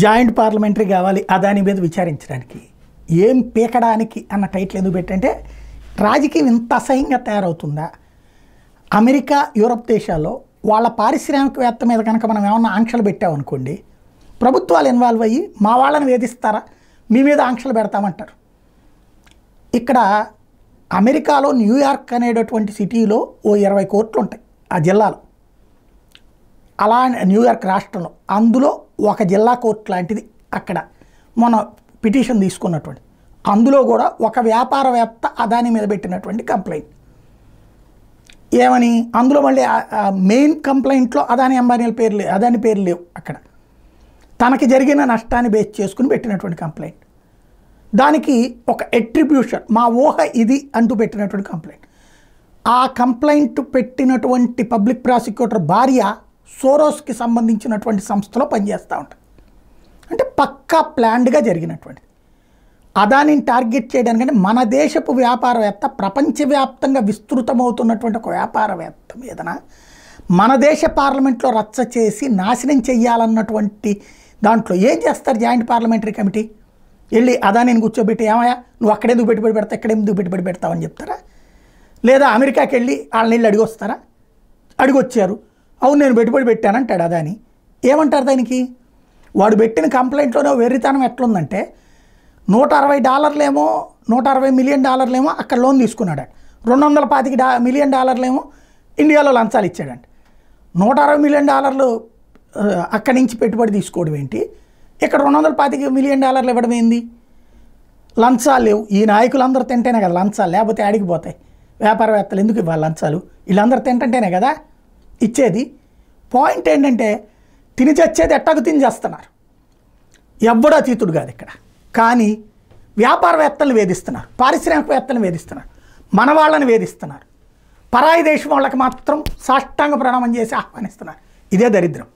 Joint parliamentary కావాలి అదాని మీద విచారించడానికి, ఏం పీకడానికి అన్న టైటిల్ ఎందుకు పెట్టంటే రాజకీయం ఇంత అసహ్యంగా తయారవుతుందా? అమెరికా యూరప్ దేశాల్లో వాళ్ళ పారిశ్రామికవేత్త మీద కనుక మనం ఏమన్నా ఆంక్షలు పెట్టామనుకోండి, ప్రభుత్వాలు ఇన్వాల్వ్ అయ్యి మా వాళ్ళని వేధిస్తారా, మీ మీద ఆంక్షలు పెడతామంటారు. ఇక్కడ అమెరికాలో న్యూయార్క్ అనేటటువంటి సిటీలో ఓ 20 కోర్టులు ఉంటాయి ఆ జిల్లాలో, అలా న్యూయార్క్ రాష్ట్రంలో అందులో ఒక జిల్లా కోర్టు లాంటిది అక్కడ మన పిటిషన్ తీసుకున్నటువంటి, అందులో కూడా ఒక వ్యాపారవేత్త అదాని మీద పెట్టినటువంటి కంప్లైంట్. ఏమని అందులో మళ్ళీ మెయిన్ కంప్లైంట్లో అదాని అంబానీల పేర్లు అదాని పేర్లు లేవు, అక్కడ తనకి జరిగిన నష్టాన్ని బేస్ చేసుకుని పెట్టినటువంటి కంప్లైంట్. దానికి ఒక అట్రిబ్యూషన్ మా ఊహ ఇది అంటూ పెట్టినటువంటి కంప్లైంట్. ఆ కంప్లైంట్ పెట్టినటువంటి పబ్లిక్ ప్రాసిక్యూటర్ భార్య సోరోస్కి సంబంధించినటువంటి సంస్థలో పనిచేస్తూ ఉంటుంది. అంటే పక్కా ప్లాన్డ్గా జరిగినటువంటిది. అదానిని టార్గెట్ చేయడానికంటే మన దేశపు వ్యాపారవేత్త ప్రపంచవ్యాప్తంగా విస్తృతమవుతున్నటువంటి ఒక వ్యాపారవేత్త మీదన మన దేశ పార్లమెంట్లో రచ్చ చేసి నాశనం చెయ్యాలన్నటువంటి దాంట్లో ఏం చేస్తారు జాయింట్ పార్లమెంటరీ కమిటీ? వెళ్ళి అదానిని కూర్చోబెట్టి ఏమయ్యా నువ్వు అక్కడెందుకు పెట్టుబడి పెడతా ఎక్కడెందుకు పెట్టుబడి పెడతావని చెప్తారా? లేదా అమెరికాకి వెళ్ళి వాళ్ళని వెళ్ళి అడిగొస్తారా? అడిగొచ్చారు, అవును నేను పెట్టుబడి పెట్టానంటాడు అదాని. ఏమంటారు దానికి? వాడు పెట్టిన కంప్లైంట్లోనే వెర్రితనం ఎట్లుందంటే $160 $160 మిలియన్ అక్కడ లోన్ తీసుకున్నాడు. $225 మిలియన్ ఇండియాలో లంచాలు ఇచ్చాడంట. $160 మిలియన్ అక్కడి నుంచి పెట్టుబడి తీసుకోవడం ఏంటి, ఇక్కడ $225 మిలియన్ ఇవ్వడం ఏంది? లంచాలు లేవు. ఈ నాయకులందరూ తింటేనే కదా లంచాలు, లేకపోతే ఆడికిపోతాయి. వ్యాపారవేత్తలు ఎందుకు ఇవ్వాలి లంచాలు? వీళ్ళందరూ తింటంటేనే కదా ఇచ్చేది. పాయింట్ ఏంటంటే తిని చచ్చేది ఎట్టకు తిని చేస్తున్నారు, ఎవ్వడూ అతీతుడు కాదు ఇక్కడ. కానీ వ్యాపారవేత్తలను వేధిస్తున్నారు, పారిశ్రామికవేత్తలను వేధిస్తున్నారు, మన వాళ్ళని వేధిస్తున్నారు, పరాయి దేశం వాళ్ళకి మాత్రం సాష్టాంగ ప్రణామం చేసి ఆహ్వానిస్తున్నారు. ఇదే దరిద్రం.